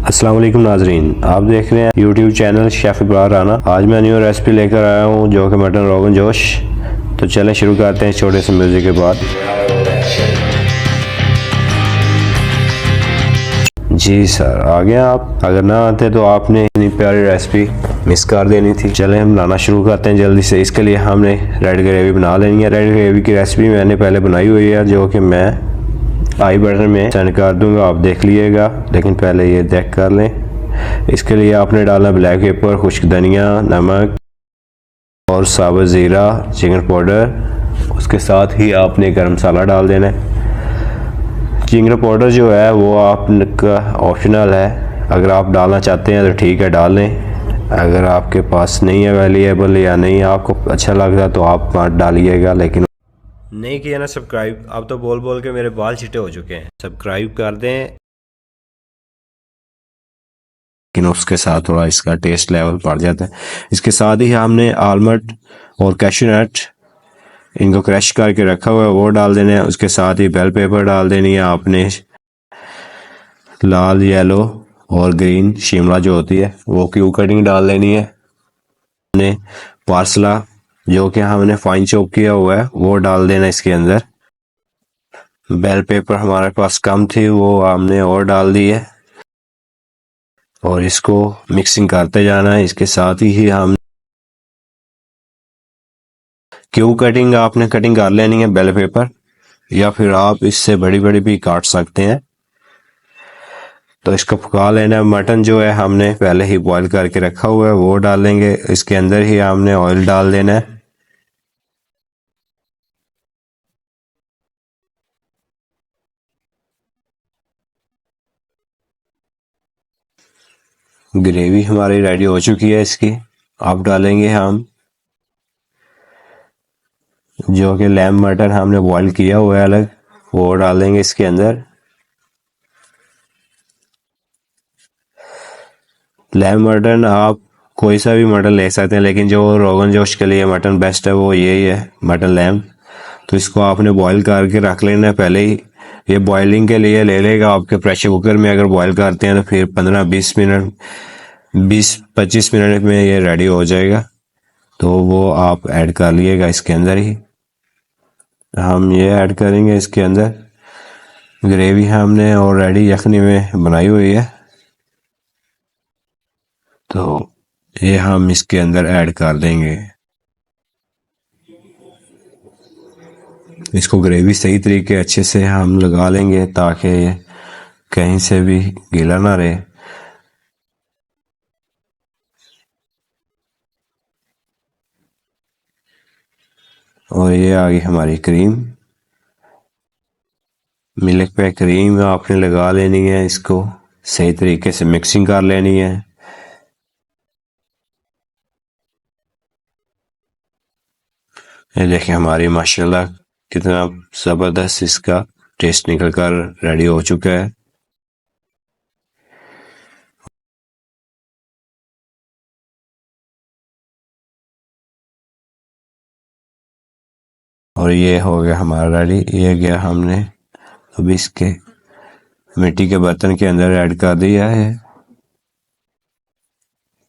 अस्सलाम वालेकुम नाजरीन, आप देख रहे हैं यूट्यूब चैनल शेफ़ इकरार राना। आज मैं न्यू रेसिपी लेकर आया हूँ जो कि मटन रोगन जोश। तो चलें शुरू करते हैं छोटे से म्यूज़िक के बाद। जी सर, आ गए आप? अगर ना आते तो आपने इतनी प्यारी रेसिपी मिस कर देनी थी। चलें हम बनाना शुरू करते हैं जल्दी से। इसके लिए हमने रेड ग्रेवी बना लेनी है। रेड ग्रेवी की रेसिपी मैंने पहले बनाई हुई है जो कि मैं आई बटन में सेंड कर दूंगा, आप देख लीजिएगा। लेकिन पहले ये देख कर लें। इसके लिए आपने डालना ब्लैक पेपर, खुश्क धनिया, नमक और साबुत ज़ीरा, चिकन पाउडर। उसके साथ ही आपने गरम मसाला डाल देना है। चिकन पाउडर जो है वो आपका ऑप्शनल है, अगर आप डालना चाहते हैं तो ठीक है डाल लें। अगर आपके पास नहीं अवेलेबल या नहीं आपको अच्छा लगता तो आप मत डालिएगा। लेकिन नहीं किया ना सब्सक्राइब, अब तो बोल बोल के मेरे बाल छिटे हो चुके हैं। सब्सक्राइब कर दें, लेकिन उसके साथ थोड़ा इसका टेस्ट लेवल बढ़ जाता है। इसके साथ ही हमने आलमंड और कैश्यू नट इनको क्रश करके रखा हुआ है वो डाल देने हैं। उसके साथ ही बेल पेपर डाल देनी है आपने, लाल, येलो और ग्रीन शिमला जो होती है वो क्यूब कटिंग डाल लेनी है। हमने पार्सला जो कि हमने फाइन चॉप किया हुआ है वो डाल देना इसके अंदर। बेल पेपर हमारे पास कम थी वो हमने और डाल दी है और इसको मिक्सिंग करते जाना है। इसके साथ ही हम क्यूब कटिंग आपने कटिंग कर लेनी है बेल पेपर, या फिर आप इससे बड़ी बड़ी भी काट सकते हैं। तो इसको पका लेना है। मटन जो है हमने पहले ही बॉईल करके रखा हुआ है वो डालेंगे। इसके अंदर ही हमने ऑयल डाल देना है। ग्रेवी हमारी रेडी हो चुकी है इसकी। अब डालेंगे हम जो कि लैम मटन हमने बॉईल किया हुआ है अलग, वो डालेंगे इसके अंदर। लैम मटन आप कोई सा भी मटन ले सकते हैं, लेकिन जो रोगन जोश के लिए मटन बेस्ट है वो यही है, मटन लैम। तो इसको आपने बॉईल करके रख लेना है पहले ही। ये बॉइलिंग के लिए ले लेगा आपके प्रेशर कुकर में। अगर बॉईल करते हैं तो फिर 15-20 मिनट, 20-25 मिनट में ये रेडी हो जाएगा। तो वो आप ऐड कर लिएगा इसके अंदर ही। हम ये ऐड करेंगे इसके अंदर। ग्रेवी हमने ऑलरेडी यखनी में बनाई हुई है, तो ये हम इसके अंदर ऐड कर देंगे। इसको ग्रेवी सही तरीके अच्छे से हम लगा लेंगे ताकि कहीं से भी गीला ना रहे। और ये आ गई हमारी क्रीम, मिल्क पे क्रीम आपने लगा लेनी है। इसको सही तरीके से मिक्सिंग कर लेनी है। ये देखिए हमारी माशाल्लाह कितना ज़बरदस्त इसका टेस्ट निकल कर रेडी हो चुका है। और ये हो गया हमारा रेडी। ये गया हमने अभी इसके मिट्टी के बर्तन के अंदर ऐड कर दिया है।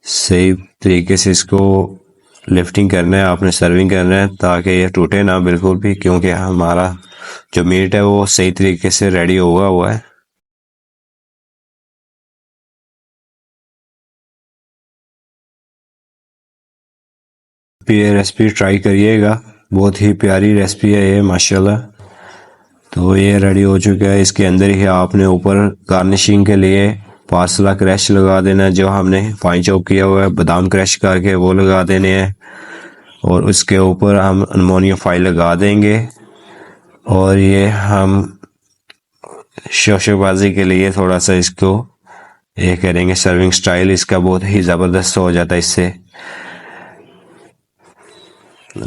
सही तरीके से इसको लिफ्टिंग करना है आपने, सर्विंग करना है ताकि ये टूटे ना बिल्कुल भी, क्योंकि हमारा जो मीट है वो सही तरीके से रेडी हुआ है। ये रेसिपी ट्राई करिएगा, बहुत ही प्यारी रेसिपी है ये माशाल्लाह। तो ये रेडी हो चुका है। इसके अंदर ही आपने ऊपर गार्निशिंग के लिए पार्सला क्रश लगा देना है, जो हमने फाइन चॉप किया हुआ है बादाम क्रश करके वो लगा देने हैं। और उसके ऊपर हम अमोनियम फाइल लगा देंगे। और ये हम शोशेबाजी के लिए थोड़ा सा इसको ये करेंगे, सर्विंग स्टाइल इसका बहुत ही ज़बरदस्त हो जाता है इससे।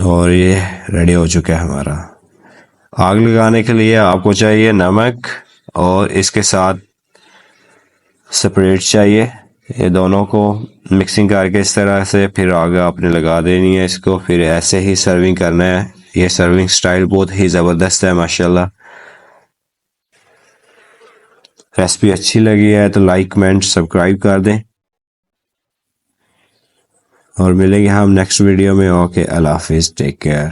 और ये रेडी हो चुका है हमारा। आग लगाने के लिए आपको चाहिए नमक और इसके साथ सेपरेट चाहिए। ये दोनों को मिक्सिंग करके इस तरह से फिर आग आपने लगा देनी है इसको, फिर ऐसे ही सर्विंग करना है। ये सर्विंग स्टाइल बहुत ही ज़बरदस्त है माशाल्लाह। रेसिपी अच्छी लगी है तो लाइक कमेंट सब्सक्राइब कर दें और मिलेंगे हम नेक्स्ट वीडियो में। ओके, अल्लाह हाफिज़, टेक केयर।